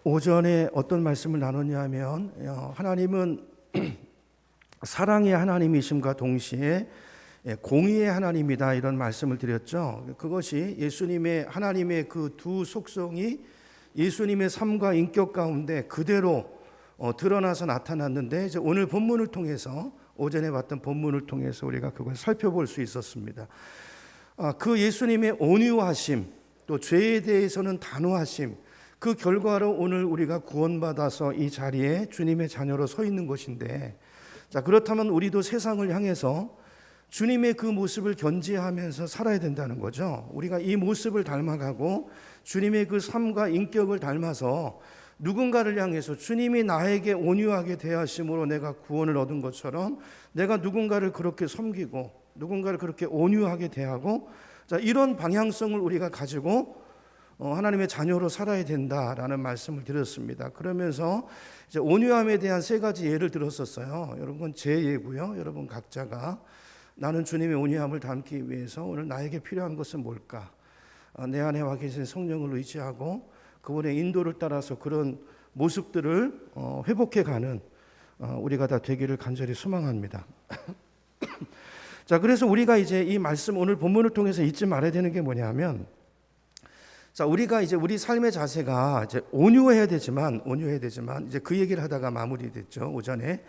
오전에 어떤 말씀을 나눴냐 하면 하나님은 사랑의 하나님이심과 동시에 공의의 하나님이다, 이런 말씀을 드렸죠. 그것이 예수님의 하나님의 그 두 속성이 예수님의 삶과 인격 가운데 그대로 드러나서 나타났는데, 이제 오늘 본문을 통해서, 오전에 봤던 본문을 통해서 우리가 그걸 살펴볼 수 있었습니다. 그 예수님의 온유하심, 또 죄에 대해서는 단호하심, 그 결과로 오늘 우리가 구원받아서 이 자리에 주님의 자녀로 서 있는 것인데, 자, 그렇다면 우리도 세상을 향해서 주님의 그 모습을 견지하면서 살아야 된다는 거죠. 우리가 이 모습을 닮아가고 주님의 그 삶과 인격을 닮아서 누군가를 향해서 주님이 나에게 온유하게 대하심으로 내가 구원을 얻은 것처럼 내가 누군가를 그렇게 섬기고 누군가를 그렇게 온유하게 대하고, 자, 이런 방향성을 우리가 가지고 하나님의 자녀로 살아야 된다라는 말씀을 드렸습니다. 그러면서 이제 온유함에 대한 세 가지 예를 들었었어요. 여러분, 제 예고요. 여러분 각자가 나는 주님의 온유함을 담기 위해서 오늘 나에게 필요한 것은 뭘까? 내 안에 와 계신 성령을 의지하고 그분의 인도를 따라서 그런 모습들을 회복해가는 우리가 다 되기를 간절히 소망합니다. 자, 그래서 우리가 이제 이 말씀, 오늘 본문을 통해서 잊지 말아야 되는 게 뭐냐면, 자, 우리가 이제 우리 삶의 자세가 이제 온유해야 되지만 이제 그 얘기를 하다가 마무리됐죠, 오전에.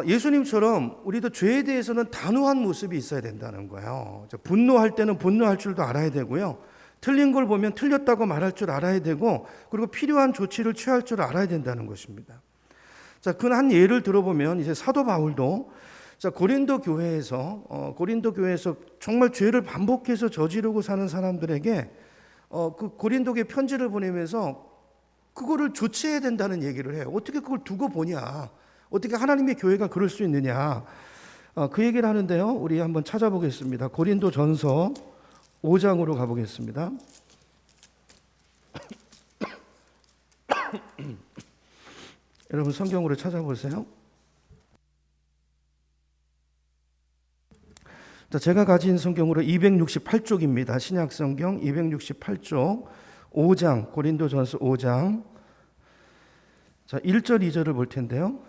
예수님처럼 우리도 죄에 대해서는 단호한 모습이 있어야 된다는 거예요. 분노할 때는 분노할 줄도 알아야 되고요. 틀린 걸 보면 틀렸다고 말할 줄 알아야 되고, 그리고 필요한 조치를 취할 줄 알아야 된다는 것입니다. 자, 그 한 예를 들어보면 이제 사도 바울도, 자, 고린도 교회에서 정말 죄를 반복해서 저지르고 사는 사람들에게 그 고린도에 편지를 보내면서 그거를 조치해야 된다는 얘기를 해요. 어떻게 그걸 두고 보냐? 어떻게 하나님의 교회가 그럴 수 있느냐? 그 얘기를 하는데요. 우리 한번 찾아보겠습니다. 고린도 전서 5장으로 가보겠습니다. 여러분 성경으로 찾아보세요. 자, 제가 가진 성경으로 268쪽입니다. 신약 성경 268쪽 5장, 고린도 전서 5장. 자, 1절 2절을 볼 텐데요.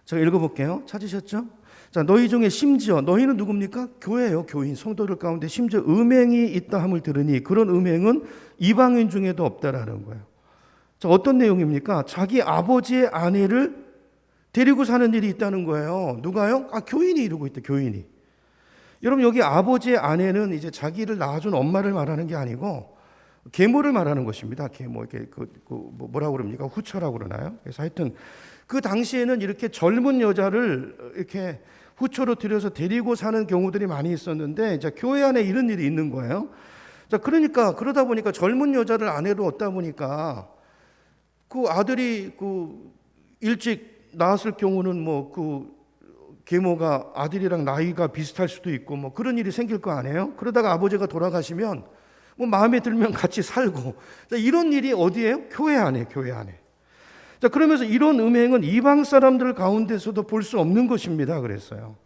제가 읽어볼게요. 찾으셨죠? 자, 너희 중에 심지어, 너희는 누굽니까? 교회예요, 교인, 성도들 가운데 심지어 음행이 있다 함을 들으니 그런 음행은 이방인 중에도 없다라는 거예요. 자, 어떤 내용입니까? 자기 아버지의 아내를 데리고 사는 일이 있다는 거예요. 누가요? 교인이 이루고 있다, 교인이. 여러분, 여기 아버지의 아내는 이제 자기를 낳아준 엄마를 말하는 게 아니고 계모를 말하는 것입니다. 계모, 이게 뭐라고 그럽니까? 후처라고 그러나요? 그래서 하여튼 그 당시에는 이렇게 젊은 여자를 이렇게 후처로 들여서 데리고 사는 경우들이 많이 있었는데, 이제 교회 안에 이런 일이 있는 거예요. 자, 그러니까 그러다 보니까 젊은 여자를 아내로 얻다 보니까 그 아들이 일찍 낳았을 경우는 그 계모가 아들이랑 나이가 비슷할 수도 있고 그런 일이 생길 거 아니에요? 그러다가 아버지가 돌아가시면 마음에 들면 같이 살고, 자, 이런 일이 어디예요? 교회 안에. 자, 그러면서 이런 음행은 이방 사람들 가운데서도 볼 수 없는 것입니다. 그랬어요.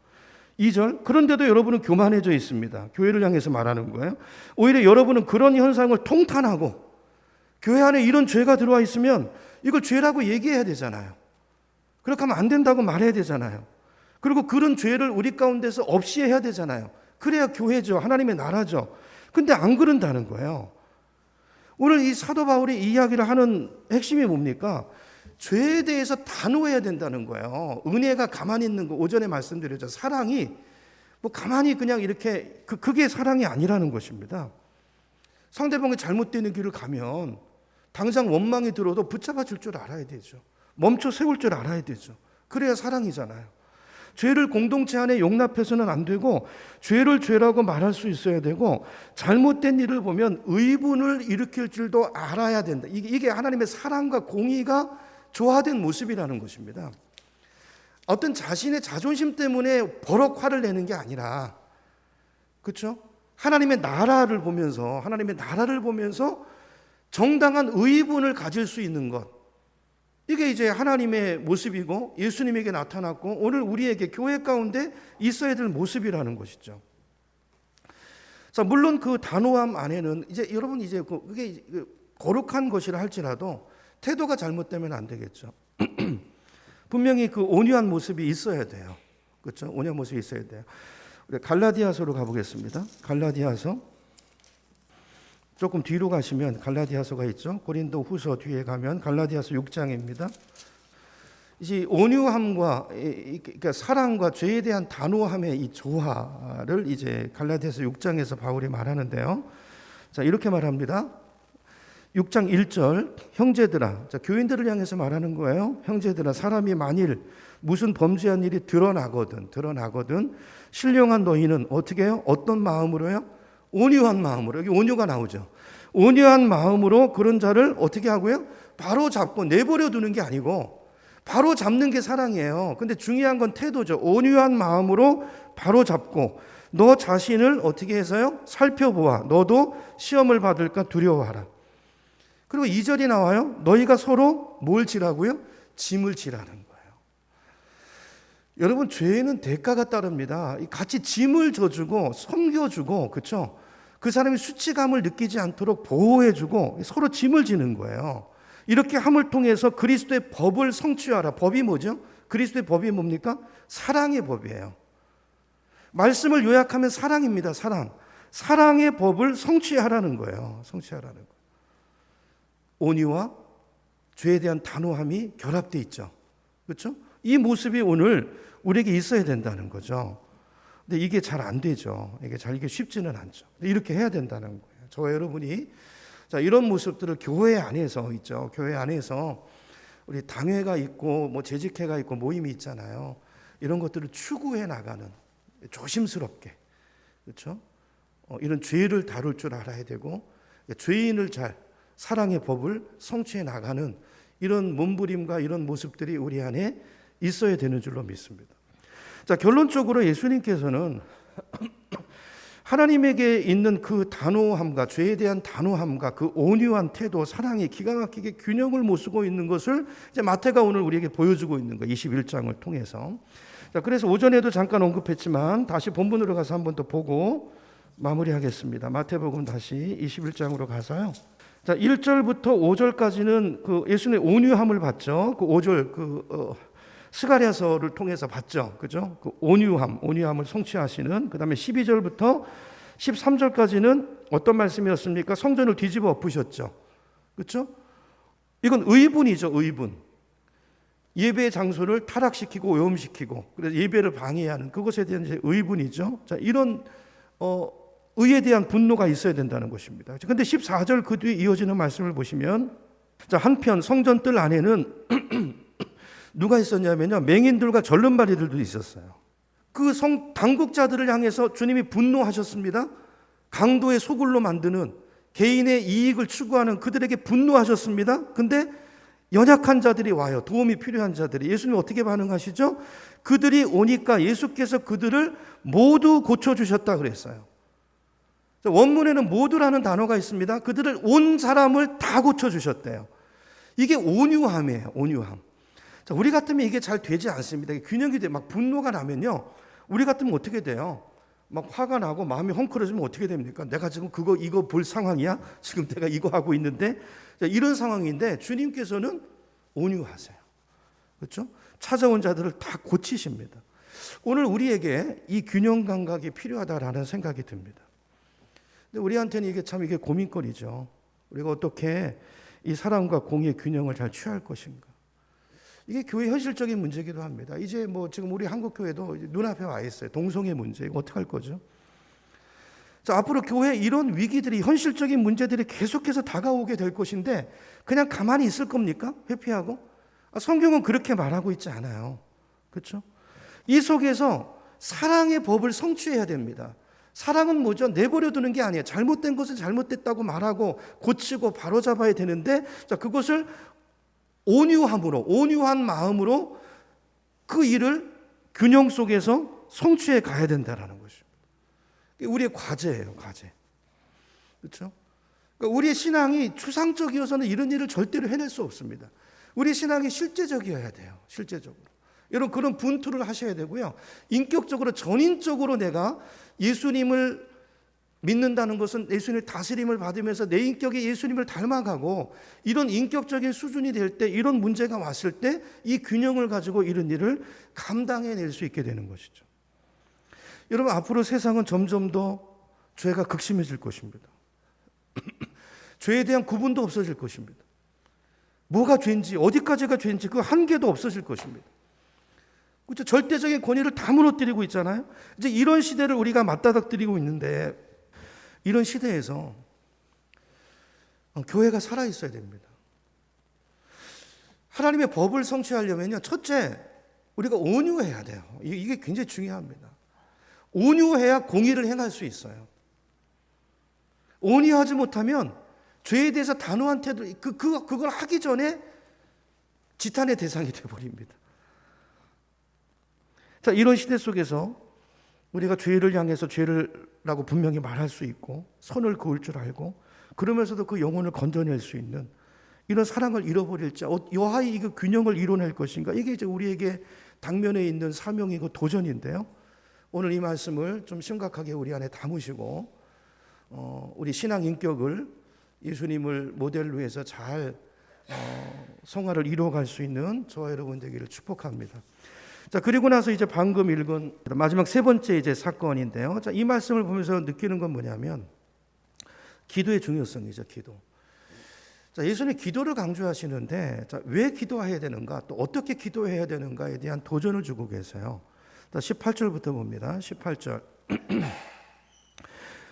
2절, 그런데도 여러분은 교만해져 있습니다. 교회를 향해서 말하는 거예요. 오히려 여러분은 그런 현상을 통탄하고, 교회 안에 이런 죄가 들어와 있으면 이걸 죄라고 얘기해야 되잖아요. 그렇게 하면 안 된다고 말해야 되잖아요. 그리고 그런 죄를 우리 가운데서 없이 해야 되잖아요. 그래야 교회죠, 하나님의 나라죠. 근데 안 그런다는 거예요. 오늘 이 사도 바울이 이야기를 하는 핵심이 뭡니까? 죄에 대해서 단호해야 된다는 거예요. 은혜가 가만히 있는 거, 오전에 말씀드렸죠. 사랑이 가만히 그냥 이렇게, 그게 사랑이 아니라는 것입니다. 상대방이 잘못되는 길을 가면 당장 원망이 들어도 붙잡아 줄 줄 알아야 되죠. 멈춰 세울 줄 알아야 되죠. 그래야 사랑이잖아요. 죄를 공동체 안에 용납해서는 안 되고, 죄를 죄라고 말할 수 있어야 되고, 잘못된 일을 보면 의분을 일으킬 줄도 알아야 된다. 이게 하나님의 사랑과 공의가 조화된 모습이라는 것입니다. 어떤 자신의 자존심 때문에 버럭 화를 내는 게 아니라, 그렇죠? 하나님의 나라를 보면서 정당한 의분을 가질 수 있는 것, 이게 이제 하나님의 모습이고 예수님에게 나타났고 오늘 우리에게 교회 가운데 있어야 될 모습이라는 것이죠. 자, 물론 그 단호함 안에는 이제 여러분 이제 그게 거룩한 것이라 할지라도 태도가 잘못되면 안 되겠죠. 분명히 그 온유한 모습이 있어야 돼요. 그렇죠? 온유한 모습이 있어야 돼요. 우리 갈라디아서로 가보겠습니다. 갈라디아서 조금 뒤로 가시면 갈라디아서가 있죠. 고린도 후서 뒤에 가면 갈라디아서 6장입니다. 이 온유함과 그러니까 사랑과 죄에 대한 단호함의 이 조화를 이제 갈라디아서 6장에서 바울이 말하는데요. 자, 이렇게 말합니다. 6장 1절, 형제들아, 자, 교인들을 향해서 말하는 거예요. 형제들아, 사람이 만일 무슨 범죄한 일이 드러나거든 신령한 너희는 어떻게 해요? 어떤 마음으로요? 온유한 마음으로. 여기 온유가 나오죠. 온유한 마음으로 그런 자를 어떻게 하고요? 바로 잡고 내버려 두는 게 아니고 바로 잡는 게 사랑이에요. 근데 중요한 건 태도죠. 온유한 마음으로 바로 잡고 너 자신을 어떻게 해서요? 살펴보아. 너도 시험을 받을까 두려워하라. 그리고 2절이 나와요. 너희가 서로 뭘 지라고요? 짐을 지라는 거예요. 여러분, 죄에는 대가가 따릅니다. 같이 짐을 져주고 섬겨주고, 그렇죠? 그 사람이 수치감을 느끼지 않도록 보호해주고 서로 짐을 지는 거예요. 이렇게 함을 통해서 그리스도의 법을 성취하라. 법이 뭐죠? 그리스도의 법이 뭡니까? 사랑의 법이에요. 말씀을 요약하면 사랑입니다. 사랑. 사랑의 법을 성취하라는 거예요. 성취하라는 거예요. 온유와 죄에 대한 단호함이 결합되어 있죠. 그렇죠? 이 모습이 오늘 우리에게 있어야 된다는 거죠. 근데 이게 잘 안 되죠. 이게 쉽지는 않죠. 이렇게 해야 된다는 거예요. 저와 여러분이 자, 이런 모습들을 교회 안에서 있죠. 교회 안에서 우리 당회가 있고 뭐 재직회가 있고 모임이 있잖아요. 이런 것들을 추구해 나가는 조심스럽게, 그렇죠? 이런 죄를 다룰 줄 알아야 되고 죄인을 잘 사랑의 법을 성취해 나가는 이런 몸부림과 이런 모습들이 우리 안에 있어야 되는 줄로 믿습니다. 자, 결론적으로 예수님께서는 하나님에게 있는 그 단호함과 죄에 대한 단호함과 그 온유한 태도, 사랑이 기가 막히게 균형을 모쓰고 있는 것을 이제 마태가 오늘 우리에게 보여주고 있는 거예요. 21장을 통해서. 자, 그래서 오전에도 잠깐 언급했지만 다시 본문으로 가서 한번 더 보고 마무리하겠습니다. 마태복음 다시 21장으로 가서요. 자, 1절부터 5절까지는 그 예수님의 온유함을 봤죠. 그 5절 스가랴서를 통해서 봤죠. 그죠? 그 온유함을 성취하시는. 그다음에 12절부터 13절까지는 어떤 말씀이었습니까? 성전을 뒤집어 엎으셨죠. 그렇죠? 이건 의분이죠, 의분. 예배 장소를 타락시키고 오염시키고 그래서 예배를 방해하는 그것에 대한 이제 의분이죠. 자, 이런 의에 대한 분노가 있어야 된다는 것입니다. 그런데 14절 그 뒤에 이어지는 말씀을 보시면 자, 한편 성전 뜰 안에는 누가 있었냐면요, 맹인들과 절름발이들도 있었어요. 그 당국자들을 향해서 주님이 분노하셨습니다. 강도의 소굴로 만드는 개인의 이익을 추구하는 그들에게 분노하셨습니다. 근데 연약한 자들이 와요. 도움이 필요한 자들이. 예수님 어떻게 반응하시죠? 그들이 오니까 예수께서 그들을 모두 고쳐주셨다 그랬어요. 원문에는 모두라는 단어가 있습니다. 그들을 온 사람을 다 고쳐주셨대요. 이게 온유함이에요. 온유함. 자, 우리 같으면 이게 잘 되지 않습니다. 균형이 돼. 막 분노가 나면요, 우리 같으면 어떻게 돼요? 막 화가 나고 마음이 헝클어지면 어떻게 됩니까? 내가 지금 이거 볼 상황이야? 지금 내가 이거 하고 있는데? 자, 이런 상황인데 주님께서는 온유하세요. 그렇죠? 찾아온 자들을 다 고치십니다. 오늘 우리에게 이 균형 감각이 필요하다라는 생각이 듭니다. 근데 우리한테는 이게 고민거리죠. 우리가 어떻게 이 사랑과 공의의 균형을 잘 취할 것인가? 이게 교회 현실적인 문제이기도 합니다. 이제 뭐 지금 우리 한국 교회도 눈앞에 와 있어요. 동성애 문제. 이거 어떻게 할 거죠? 자, 앞으로 교회 이런 위기들이, 현실적인 문제들이 계속해서 다가오게 될 것인데 그냥 가만히 있을 겁니까? 회피하고? 성경은 그렇게 말하고 있지 않아요. 그렇죠? 이 속에서 사랑의 법을 성취해야 됩니다. 사랑은 뭐죠? 내버려 두는 게 아니에요. 잘못된 것은 잘못됐다고 말하고 고치고 바로잡아야 되는데, 자, 그것을 온유한 마음으로 그 일을 균형 속에서 성취해 가야 된다는 것입니다. 우리의 과제예요, 과제. 그렇죠? 그러니까 우리의 신앙이 추상적이어서는 이런 일을 절대로 해낼 수 없습니다. 우리 신앙이 실제적이어야 돼요, 실제적으로. 여러분, 그런 분투를 하셔야 되고요. 인격적으로, 전인적으로 내가 예수님을 믿는다는 것은 예수님의 다스림을 받으면서 내 인격이 예수님을 닮아가고 이런 인격적인 수준이 될 때, 이런 문제가 왔을 때 이 균형을 가지고 이런 일을 감당해낼 수 있게 되는 것이죠. 여러분, 앞으로 세상은 점점 더 죄가 극심해질 것입니다. 죄에 대한 구분도 없어질 것입니다. 뭐가 죄인지, 어디까지가 죄인지 그 한계도 없어질 것입니다. 그렇죠? 절대적인 권위를 다 무너뜨리고 있잖아요. 이제 이런 시대를 우리가 맞다닥뜨리고 있는데, 이런 시대에서 교회가 살아있어야 됩니다. 하나님의 법을 성취하려면요, 첫째, 우리가 온유해야 돼요. 이게 굉장히 중요합니다. 온유해야 공의를 행할 수 있어요. 온유하지 못하면 죄에 대해서 단호한 태도, 그걸 하기 전에 지탄의 대상이 되어버립니다. 자, 이런 시대 속에서 우리가 죄를 향해서 죄를라고 분명히 말할 수 있고 선을 그을 줄 알고 그러면서도 그 영혼을 건져낼 수 있는 이런 사랑을 잃어버릴지 여하이 그 균형을 이뤄낼 것인가, 이게 이제 우리에게 당면에 있는 사명이고 도전인데요. 오늘 이 말씀을 좀 심각하게 우리 안에 담으시고 우리 신앙 인격을 예수님을 모델로 해서 잘 성화를 이루어갈 수 있는 저와 여러분 되기를 축복합니다. 자, 그리고 나서 이제 방금 읽은 마지막 세 번째 이제 사건인데요. 자, 이 말씀을 보면서 느끼는 건 뭐냐면 기도의 중요성이죠. 기도. 자, 예수님이 기도를 강조하시는데, 자, 왜 기도해야 되는가, 또 어떻게 기도해야 되는가에 대한 도전을 주고 계세요. 18절부터 봅니다. 18절.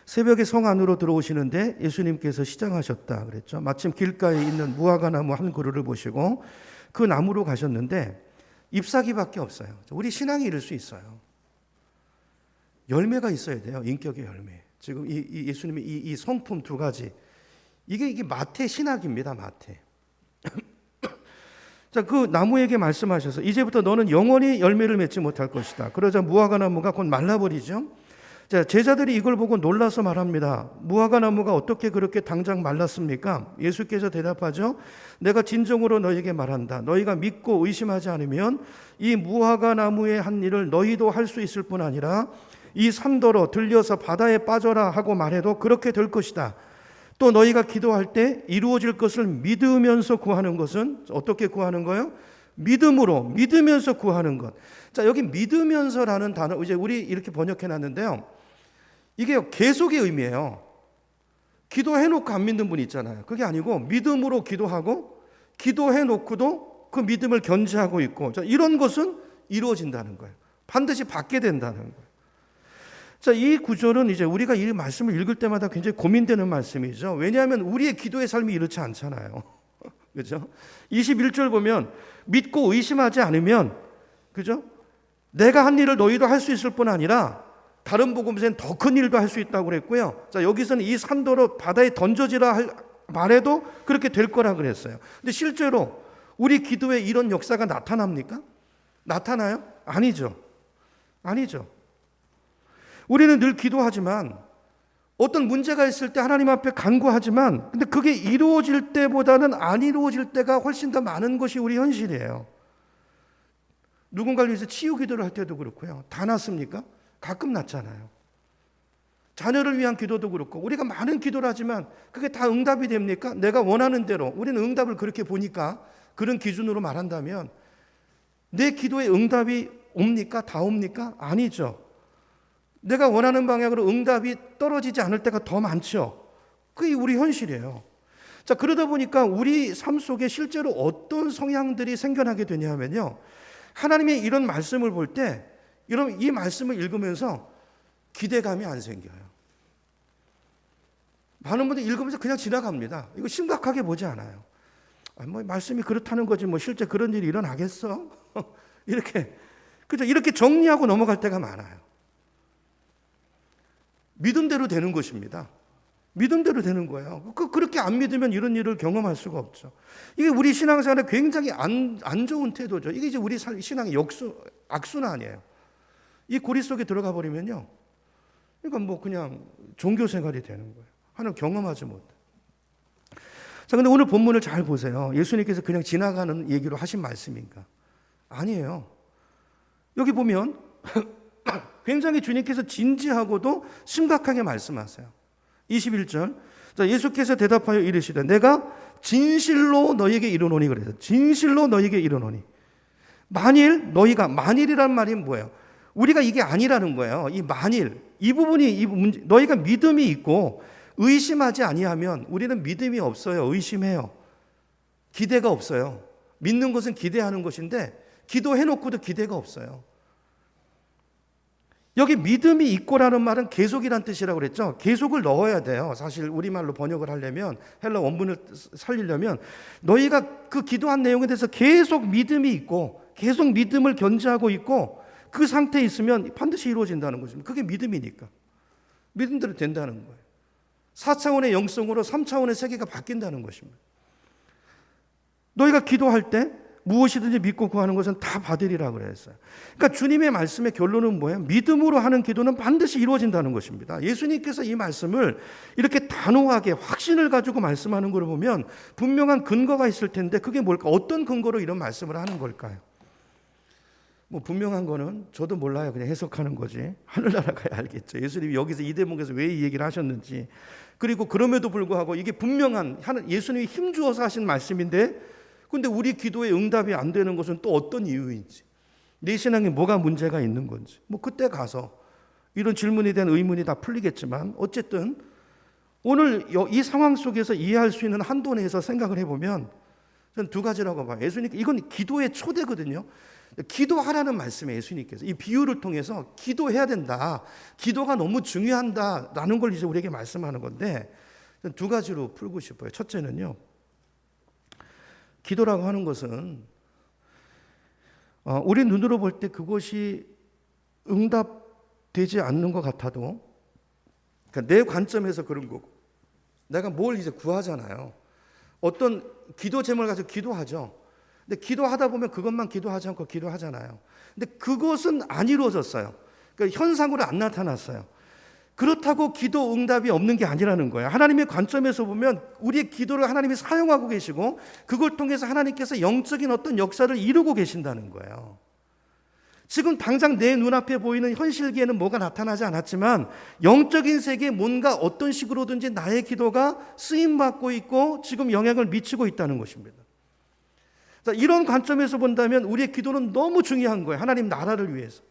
새벽에 성 안으로 들어오시는데 예수님께서 시장하셨다 그랬죠. 마침 길가에 있는 무화과 나무 한 그루를 보시고 그 나무로 가셨는데 잎사귀밖에 없어요. 우리 신앙이 이럴 수 있어요. 열매가 있어야 돼요. 인격의 열매. 지금 이 예수님의 이 성품 두 가지, 이게 마태 신학입니다. 마태. 자, 그 나무에게 말씀하셔서 이제부터 너는 영원히 열매를 맺지 못할 것이다. 그러자 무화과 나무가 곧 말라버리죠. 자, 제자들이 이걸 보고 놀라서 말합니다. 무화과 나무가 어떻게 그렇게 당장 말랐습니까? 예수께서 대답하죠. 내가 진정으로 너희에게 말한다. 너희가 믿고 의심하지 않으면 이 무화과 나무의 한 일을 너희도 할 수 있을 뿐 아니라 이 산더러 들려서 바다에 빠져라 하고 말해도 그렇게 될 것이다. 또 너희가 기도할 때 이루어질 것을 믿으면서 구하는 것은 어떻게 구하는 거예요? 믿음으로, 믿으면서 구하는 것. 자, 여기 믿으면서라는 단어 이제 우리 이렇게 번역해 놨는데요. 이게 계속의 의미예요. 기도해 놓고 안 믿는 분 있잖아요. 그게 아니고 믿음으로 기도하고 기도해 놓고도 그 믿음을 견지하고 있고, 자, 이런 것은 이루어진다는 거예요. 반드시 받게 된다는 거예요. 자, 이 구절은 이제 우리가 이 말씀을 읽을 때마다 굉장히 고민되는 말씀이죠. 왜냐하면 우리의 기도의 삶이 이렇지 않잖아요. 그죠? 21절 보면 믿고 의심하지 않으면, 그죠? 내가 한 일을 너희도 할 수 있을 뿐 아니라 다른 복음서엔 더 큰 일도 할 수 있다고 그랬고요. 자, 여기서는 이 산더러 바다에 던져지라 말해도 그렇게 될 거라 그랬어요. 근데 실제로 우리 기도에 이런 역사가 나타납니까? 나타나요? 아니죠. 아니죠. 우리는 늘 기도하지만 어떤 문제가 있을 때 하나님 앞에 간구하지만 근데 그게 이루어질 때보다는 안 이루어질 때가 훨씬 더 많은 것이 우리 현실이에요. 누군가를 위해서 치유 기도를 할 때도 그렇고요. 다 났습니까? 가끔 났잖아요. 자녀를 위한 기도도 그렇고 우리가 많은 기도를 하지만 그게 다 응답이 됩니까? 내가 원하는 대로 우리는 응답을 그렇게 보니까 그런 기준으로 말한다면 내 기도에 응답이 옵니까? 다 옵니까? 아니죠. 내가 원하는 방향으로 응답이 떨어지지 않을 때가 더 많죠. 그게 우리 현실이에요. 자, 그러다 보니까 우리 삶 속에 실제로 어떤 성향들이 생겨나게 되냐면요. 하나님의 이런 말씀을 볼 때 이 말씀을 읽으면서 기대감이 안 생겨요. 많은 분들이 읽으면서 그냥 지나갑니다. 이거 심각하게 보지 않아요. 뭐 말씀이 그렇다는 거지 뭐 실제 그런 일이 일어나겠어? 이렇게, 그죠? 이렇게 정리하고 넘어갈 때가 많아요. 믿음대로 되는 것입니다. 믿음대로 되는 거예요. 그렇게 안 믿으면 이런 일을 경험할 수가 없죠. 이게 우리 신앙생활에 굉장히 안 좋은 태도죠. 이게 이제 우리 신앙의 악순환이에요. 이 고리 속에 들어가 버리면요. 그러니까 뭐 그냥 종교 생활이 되는 거예요. 하나님 경험하지 못해. 자, 근데 오늘 본문을 잘 보세요. 예수님께서 그냥 지나가는 얘기로 하신 말씀인가? 아니에요. 여기 보면 굉장히 주님께서 진지하고도 심각하게 말씀하세요. 21절. 자, 예수께서 대답하여 이르시되 내가 진실로 너희에게 이르노니 그래서 진실로 너희에게 이르노니. 만일이란 말이 뭐예요? 우리가 이게 아니라는 거예요. 이 만일, 이 부분이 이 문제, 너희가 믿음이 있고 의심하지 아니하면 우리는 믿음이 없어요. 의심해요. 기대가 없어요. 믿는 것은 기대하는 것인데 기도해놓고도 기대가 없어요. 여기 믿음이 있고라는 말은 계속이란 뜻이라고 그랬죠. 계속을 넣어야 돼요. 사실 우리말로 번역을 하려면, 헬라 원문을 살리려면 너희가 그 기도한 내용에 대해서 계속 믿음이 있고 계속 믿음을 견지하고 있고 그 상태에 있으면 반드시 이루어진다는 것입니다. 그게 믿음이니까. 믿음대로 된다는 거예요. 4차원의 영성으로 3차원의 세계가 바뀐다는 것입니다. 너희가 기도할 때 무엇이든지 믿고 구하는 것은 다 받으리라고 그랬어요. 그러니까 주님의 말씀의 결론은 뭐예요? 믿음으로 하는 기도는 반드시 이루어진다는 것입니다. 예수님께서 이 말씀을 이렇게 단호하게 확신을 가지고 말씀하는 걸 보면 분명한 근거가 있을 텐데 그게 뭘까? 어떤 근거로 이런 말씀을 하는 걸까요? 뭐 분명한 거는 저도 몰라요. 그냥 해석하는 거지. 하늘나라 가야 알겠죠. 예수님이 여기서 이 대목에서 왜 이 얘기를 하셨는지. 그리고 그럼에도 불구하고 이게 분명한 예수님이 힘주어서 하신 말씀인데 근데 우리 기도에 응답이 안 되는 것은 또 어떤 이유인지, 내 신앙에 뭐가 문제가 있는 건지, 뭐 그때 가서 이런 질문에 대한 의문이 다 풀리겠지만 어쨌든 오늘 이 상황 속에서 이해할 수 있는 한도 내에서 생각을 해보면 저는 두 가지라고 봐요. 예수님, 이건 기도의 초대거든요. 기도하라는 말씀에 예수님께서 이 비유를 통해서 기도해야 된다, 기도가 너무 중요한다라는 걸 이제 우리에게 말씀하는 건데 저는 두 가지로 풀고 싶어요. 첫째는요, 기도라고 하는 것은 우리 눈으로 볼 때 그것이 응답되지 않는 것 같아도 그러니까 내 관점에서 그런 거고 내가 뭘 이제 구하잖아요. 어떤 기도 제목을 가지고 기도하죠. 근데 기도하다 보면 그것만 기도하지 않고 기도하잖아요. 근데 그것은 안 이루어졌어요. 그러니까 현상으로 안 나타났어요. 그렇다고 기도 응답이 없는 게 아니라는 거예요. 하나님의 관점에서 보면 우리의 기도를 하나님이 사용하고 계시고 그걸 통해서 하나님께서 영적인 어떤 역사를 이루고 계신다는 거예요. 지금 당장 내 눈앞에 보이는 현실기에는 뭐가 나타나지 않았지만 영적인 세계에 뭔가 어떤 식으로든지 나의 기도가 쓰임받고 있고 지금 영향을 미치고 있다는 것입니다. 자, 이런 관점에서 본다면 우리의 기도는 너무 중요한 거예요. 하나님 나라를 위해서.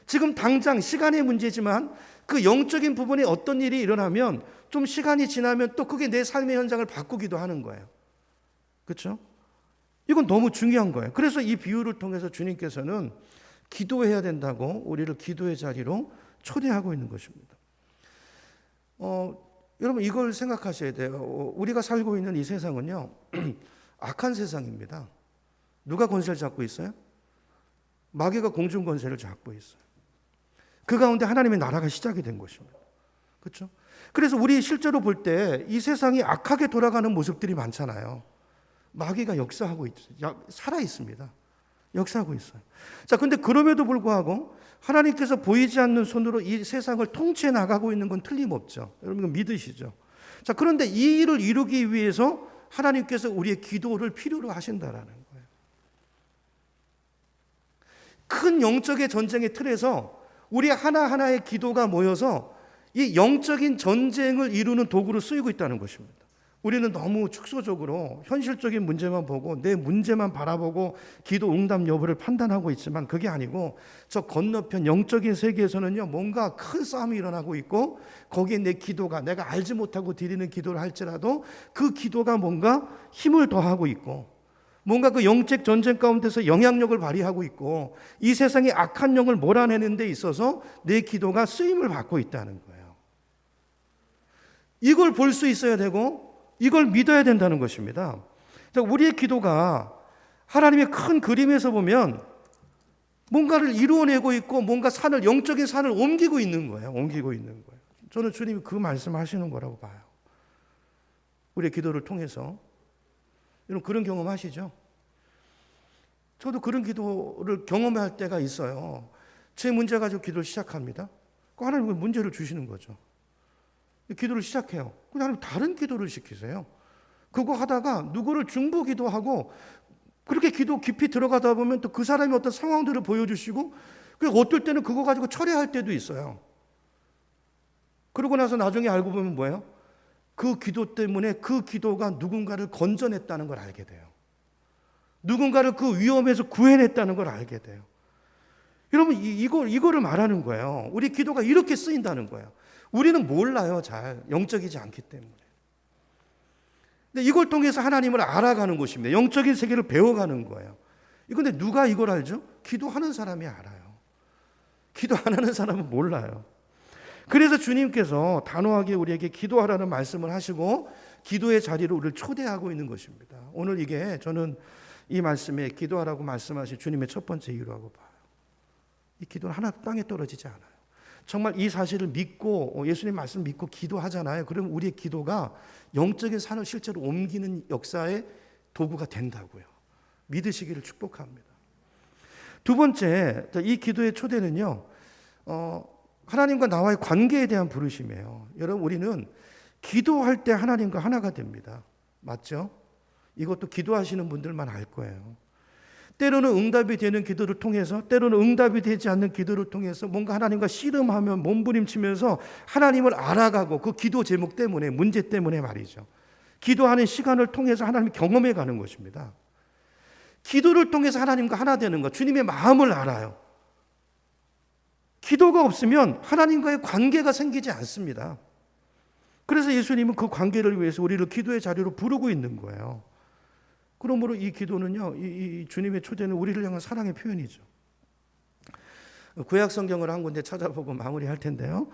지금 당장 시간의 문제지만 그 영적인 부분에 어떤 일이 일어나면 좀 시간이 지나면 또 그게 내 삶의 현장을 바꾸기도 하는 거예요. 그렇죠? 이건 너무 중요한 거예요. 그래서 이 비유를 통해서 주님께서는 기도해야 된다고 우리를 기도의 자리로 초대하고 있는 것입니다. 여러분 이걸 생각하셔야 돼요. 우리가 살고 있는 이 세상은요, 악한 세상입니다. 누가 권세를 잡고 있어요? 마귀가 공중 권세를 잡고 있어요. 그 가운데 하나님의 나라가 시작이 된 것입니다. 그렇죠? 그래서 우리 실제로 볼 때 이 세상이 악하게 돌아가는 모습들이 많잖아요. 마귀가 역사하고 살아 있습니다. 역사하고 있어요. 자, 근데 그럼에도 불구하고 하나님께서 보이지 않는 손으로 이 세상을 통치해 나가고 있는 건 틀림없죠. 여러분 이거 믿으시죠? 자, 그런데 이 일을 이루기 위해서 하나님께서 우리의 기도를 필요로 하신다라는 거예요. 큰 영적의 전쟁의 틀에서 우리 하나하나의 기도가 모여서 이 영적인 전쟁을 이루는 도구로 쓰이고 있다는 것입니다. 우리는 너무 축소적으로 현실적인 문제만 보고 내 문제만 바라보고 기도 응답 여부를 판단하고 있지만 그게 아니고 저 건너편 영적인 세계에서는요, 뭔가 큰 싸움이 일어나고 있고 거기에 내 기도가 내가 알지 못하고 드리는 기도를 할지라도 그 기도가 뭔가 힘을 더하고 있고 뭔가 그 영적 전쟁 가운데서 영향력을 발휘하고 있고 이 세상의 악한 영을 몰아내는 데 있어서 내 기도가 쓰임을 받고 있다는 거예요. 이걸 볼 수 있어야 되고 이걸 믿어야 된다는 것입니다. 우리의 기도가 하나님의 큰 그림에서 보면 뭔가를 이루어내고 있고 뭔가 영적인 산을 옮기고 있는 거예요. 옮기고 있는 거예요. 저는 주님이 그 말씀하시는 거라고 봐요. 우리의 기도를 통해서. 여러분 그런 경험 하시죠? 저도 그런 기도를 경험할 때가 있어요. 제 문제 가지고 기도를 시작합니다. 하나님은 문제를 주시는 거죠. 기도를 시작해요. 하나님 다른 기도를 시키세요. 그거 하다가 누구를 중보 기도하고 그렇게 기도 깊이 들어가다 보면 또 그 사람이 어떤 상황들을 보여주시고 그리고 어떨 때는 그거 가지고 철회할 때도 있어요. 그러고 나서 나중에 알고 보면 뭐예요? 그 기도 때문에 그 기도가 누군가를 건져냈다는 걸 알게 돼요. 누군가를 그 위험에서 구해냈다는 걸 알게 돼요. 여러분, 이거를 말하는 거예요. 우리 기도가 이렇게 쓰인다는 거예요. 우리는 몰라요, 잘. 영적이지 않기 때문에. 근데 이걸 통해서 하나님을 알아가는 것입니다. 영적인 세계를 배워가는 거예요. 근데 누가 이걸 알죠? 기도하는 사람이 알아요. 기도 안 하는 사람은 몰라요. 그래서 주님께서 단호하게 우리에게 기도하라는 말씀을 하시고 기도의 자리로 우리를 초대하고 있는 것입니다. 오늘 이게 저는 이 말씀에 기도하라고 말씀하신 주님의 첫 번째 이유라고 봐요. 이 기도는 하나도 땅에 떨어지지 않아요. 정말 이 사실을 믿고 예수님 말씀 믿고 기도하잖아요. 그럼 우리의 기도가 영적인 산을 실제로 옮기는 역사의 도구가 된다고요. 믿으시기를 축복합니다. 두 번째, 이 기도의 초대는요, 하나님과 나와의 관계에 대한 부르심이에요. 여러분, 우리는 기도할 때 하나님과 하나가 됩니다. 맞죠? 이것도 기도하시는 분들만 알 거예요. 때로는 응답이 되는 기도를 통해서, 때로는 응답이 되지 않는 기도를 통해서 뭔가 하나님과 씨름하며 몸부림치면서 하나님을 알아가고 그 기도 제목 때문에, 문제 때문에 말이죠. 기도하는 시간을 통해서 하나님을 경험해 가는 것입니다. 기도를 통해서 하나님과 하나 되는 것, 주님의 마음을 알아요. 기도가 없으면 하나님과의 관계가 생기지 않습니다. 그래서 예수님은 그 관계를 위해서 우리를 기도의 자리로 부르고 있는 거예요. 그러므로 이 기도는요, 이 주님의 초대는 우리를 향한 사랑의 표현이죠. 구약 성경을 한 군데 찾아보고 마무리할 텐데요.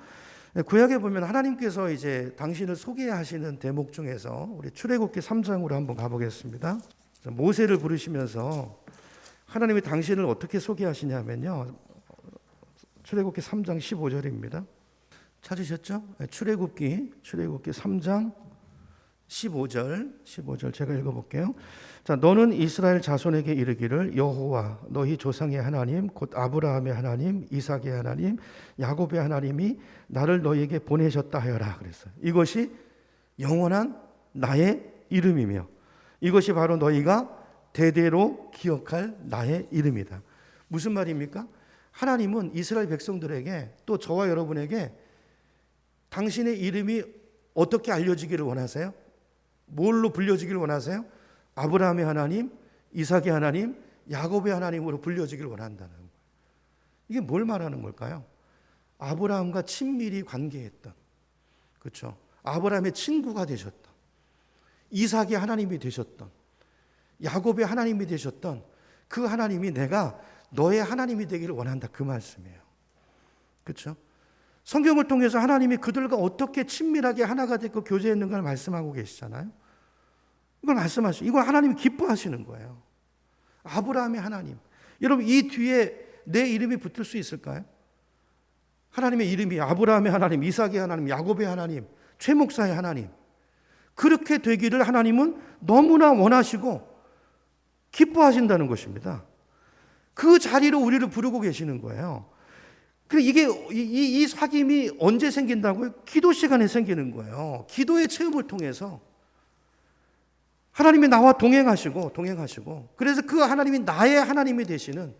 구약에 보면 하나님께서 이제 당신을 소개하시는 대목 중에서 우리 출애굽기 3장으로 한번 가보겠습니다. 모세를 부르시면서 하나님이 당신을 어떻게 소개하시냐면요. 출애굽기 3장 15절입니다. 찾으셨죠? 출애굽기 3장 15절 제가 읽어볼게요. 자, 너는 이스라엘 자손에게 이르기를 여호와 너희 조상의 하나님 곧 아브라함의 하나님 이삭의 하나님 야곱의 하나님이 나를 너희에게 보내셨다 하여라 그랬어요. 이것이 영원한 나의 이름이며 이것이 바로 너희가 대대로 기억할 나의 이름이다. 무슨 말입니까? 하나님은 이스라엘 백성들에게 또 저와 여러분에게 당신의 이름이 어떻게 알려지기를 원하세요? 뭘로 불려지기를 원하세요? 아브라함의 하나님, 이삭의 하나님, 야곱의 하나님으로 불려지기를 원한다는 거예요. 이게 뭘 말하는 걸까요? 아브라함과 친밀히 관계했던, 그렇죠? 아브라함의 친구가 되셨던, 이삭의 하나님이 되셨던, 야곱의 하나님이 되셨던 그 하나님이 내가 너의 하나님이 되기를 원한다, 그 말씀이에요. 그렇죠? 성경을 통해서 하나님이 그들과 어떻게 친밀하게 하나가 됐고 교제했는가를 말씀하고 계시잖아요. 이걸 말씀하시죠. 이걸 하나님이 기뻐하시는 거예요. 아브라함의 하나님. 여러분, 이 뒤에 내 이름이 붙을 수 있을까요? 하나님의 이름이 아브라함의 하나님, 이삭의 하나님, 야곱의 하나님, 최 목사의 하나님. 그렇게 되기를 하나님은 너무나 원하시고 기뻐하신다는 것입니다. 그 자리로 우리를 부르고 계시는 거예요. 이게 이 사귐이 언제 생긴다고요? 기도 시간에 생기는 거예요. 기도의 체험을 통해서 하나님이 나와 동행하시고 그래서 그 하나님이 나의 하나님이 되시는,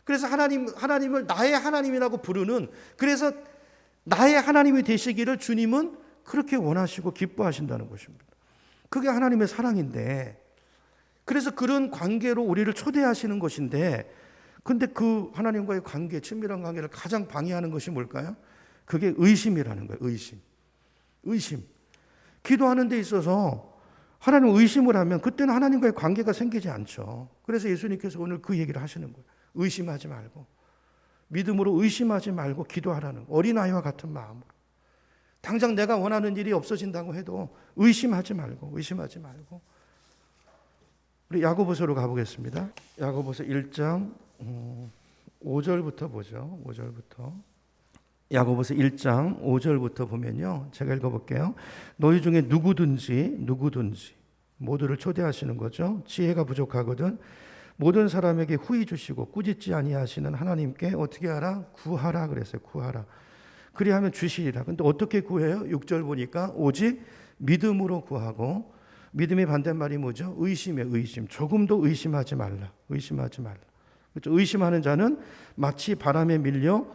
그래서 하나님을 나의 하나님이라고 부르는, 그래서 나의 하나님이 되시기를 주님은 그렇게 원하시고 기뻐하신다는 것입니다. 그게 하나님의 사랑인데, 그래서 그런 관계로 우리를 초대하시는 것인데, 근데 그 하나님과의 관계, 친밀한 관계를 가장 방해하는 것이 뭘까요? 그게 의심이라는 거예요. 의심. 기도하는 데 있어서 하나님 의심을 하면 그때는 하나님과의 관계가 생기지 않죠. 그래서 예수님께서 오늘 그 얘기를 하시는 거예요. 의심하지 말고, 믿음으로 의심하지 말고 기도하라는, 어린아이와 같은 마음으로. 당장 내가 원하는 일이 없어진다고 해도 의심하지 말고. 우리 야고보서로 가보겠습니다. 야고보서 1장 5절부터 보죠. 5절부터. 야고보서 1장 5절부터 보면요. 제가 읽어볼게요. 너희 중에 누구든지 모두를 초대하시는 거죠. 지혜가 부족하거든 모든 사람에게 후히 주시고 꾸짖지 아니하시는 하나님께 어떻게 하라? 구하라 그랬어요. 구하라. 그리하면 주시리라. 근데 어떻게 구해요? 6절 보니까 오직 믿음으로 구하고, 믿음의 반대말이 뭐죠? 의심이에요. 의심. 조금도 의심하지 말라. 그렇죠? 의심하는 자는 마치 바람에 밀려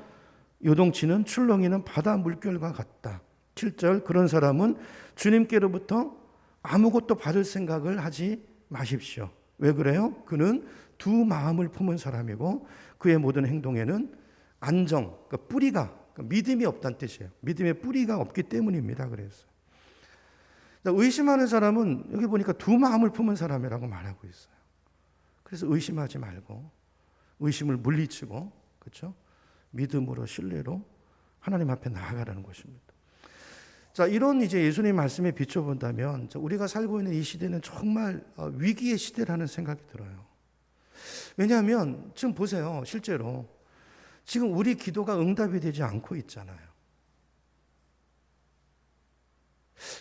요동치는 출렁이는 바다 물결과 같다. 7절 그런 사람은 주님께로부터 아무것도 받을 생각을 하지 마십시오. 왜 그래요? 그는 두 마음을 품은 사람이고 그의 모든 행동에는 안정, 그러니까 뿌리가 믿음이 없다는 뜻이에요. 믿음의 뿌리가 없기 때문입니다. 그래서 의심하는 사람은 여기 보니까 두 마음을 품은 사람이라고 말하고 있어요. 그래서 의심하지 말고 의심을 물리치고 그렇죠? 믿음으로 신뢰로 하나님 앞에 나아가라는 것입니다. 자, 이런 이제 예수님 말씀에 비춰본다면 우리가 살고 있는 이 시대는 정말 위기의 시대라는 생각이 들어요. 왜냐하면 지금 보세요. 실제로 지금 우리 기도가 응답이 되지 않고 있잖아요.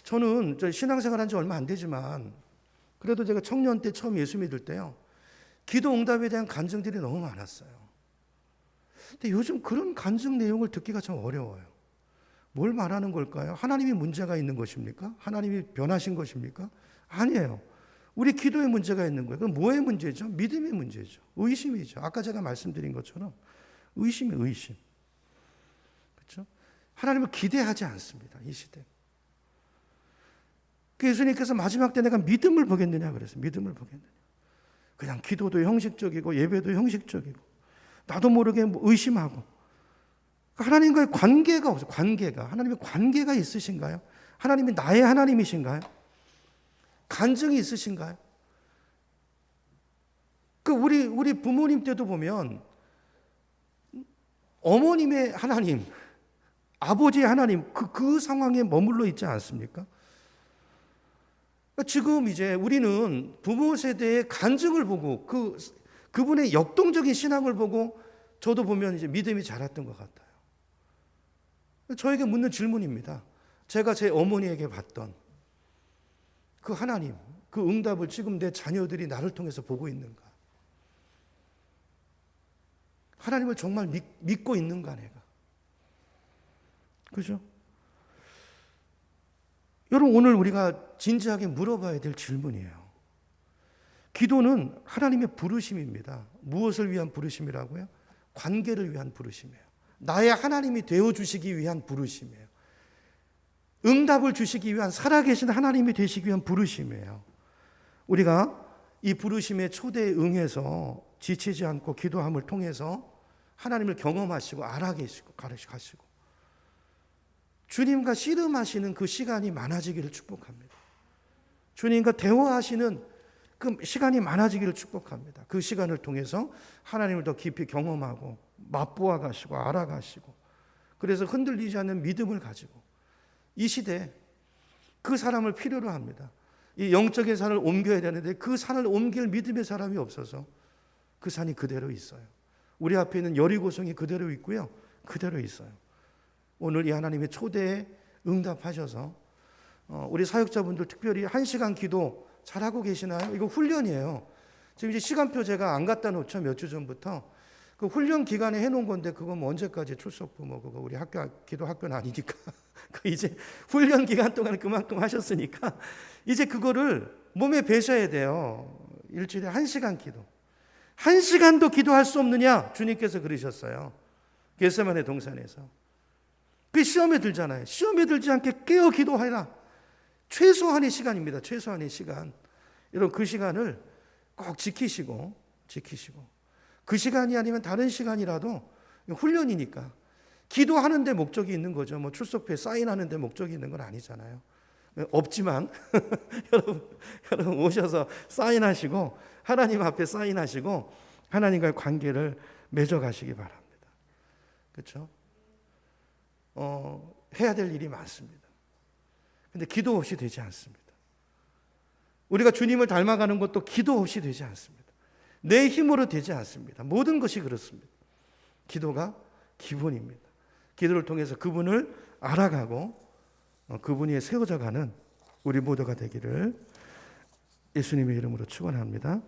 저는 신앙생활 한 지 얼마 안 되지만 그래도 제가 청년 때 처음 예수 믿을 때요. 기도 응답에 대한 간증들이 너무 많았어요. 근데 요즘 그런 간증 내용을 듣기가 좀 어려워요. 뭘 말하는 걸까요? 하나님이 문제가 있는 것입니까? 하나님이 변하신 것입니까? 아니에요. 우리 기도에 문제가 있는 거예요. 그럼 뭐의 문제죠? 믿음의 문제죠. 의심이죠. 아까 제가 말씀드린 것처럼 의심이에요. 의심. 그렇죠? 하나님을 기대하지 않습니다. 이 시대. 그 예수님께서 마지막 때 내가 믿음을 보겠느냐 그랬어요. 믿음을 보겠느냐. 그냥 기도도 형식적이고 예배도 형식적이고 나도 모르게 의심하고 하나님과의 관계가 없어요. 관계가. 하나님의 관계가 있으신가요? 하나님이 나의 하나님이신가요? 간증이 있으신가요? 우리 부모님 때도 보면 어머님의 하나님, 아버지의 하나님 그 상황에 머물러 있지 않습니까? 지금 이제 우리는 부모 세대의 간증을 보고 그분의 역동적인 신앙을 보고 저도 보면 이제 믿음이 자랐던 것 같아요. 저에게 묻는 질문입니다. 제가 제 어머니에게 받던 그 하나님, 그 응답을 지금 내 자녀들이 나를 통해서 보고 있는가? 하나님을 정말 믿고 있는가 내가? 그죠? 여러분 오늘 우리가 진지하게 물어봐야 될 질문이에요. 기도는 하나님의 부르심입니다. 무엇을 위한 부르심이라고요? 관계를 위한 부르심이에요. 나의 하나님이 되어주시기 위한 부르심이에요. 응답을 주시기 위한 살아계신 하나님이 되시기 위한 부르심이에요. 우리가 이 부르심의 초대에 응해서 지치지 않고 기도함을 통해서 하나님을 경험하시고 알아계시고 가르치시고 주님과 씨름하시는 그 시간이 많아지기를 축복합니다. 주님과 대화하시는 그 시간이 많아지기를 축복합니다. 그 시간을 통해서 하나님을 더 깊이 경험하고 맛보아 가시고 알아가시고 그래서 흔들리지 않는 믿음을 가지고 이 시대에 그 사람을 필요로 합니다. 이 영적인 산을 옮겨야 되는데 그 산을 옮길 믿음의 사람이 없어서 그 산이 그대로 있어요. 우리 앞에 있는 여리고성이 그대로 있고요. 그대로 있어요. 오늘 이 하나님의 초대에 응답하셔서 우리 사역자분들 특별히 1시간 기도 잘하고 계시나요? 이거 훈련이에요. 지금 이제 시간표 제가 안 갖다 놓죠. 몇 주 전부터. 그 훈련 기간에 해놓은 건데 그거 뭐 언제까지 출석부 뭐 그거 우리 기도 학교는 아니니까 그 이제 훈련 기간 동안 그만큼 하셨으니까 이제 그거를 몸에 배셔야 돼요. 일주일에 1시간 기도. 1시간도 기도할 수 없느냐? 주님께서 그러셨어요. 겟세마네 동산에서. 그 시험에 들잖아요. 시험에 들지 않게 깨어 기도하라. 최소한의 시간입니다. 최소한의 시간. 여러분 그 시간을 꼭 지키시고 그 시간이 아니면 다른 시간이라도 훈련이니까 기도하는 데 목적이 있는 거죠. 뭐 출석부에 사인하는 데 목적이 있는 건 아니잖아요. 없지만 여러분 오셔서 사인하시고 하나님 앞에 사인하시고 하나님과의 관계를 맺어가시기 바랍니다. 그렇죠? 해야 될 일이 많습니다. 근데 기도 없이 되지 않습니다. 우리가 주님을 닮아가는 것도 기도 없이 되지 않습니다. 내 힘으로 되지 않습니다. 모든 것이 그렇습니다. 기도가 기본입니다. 기도를 통해서 그분을 알아가고 그분이 세워져가는 우리 모두가 되기를 예수님의 이름으로 축원합니다.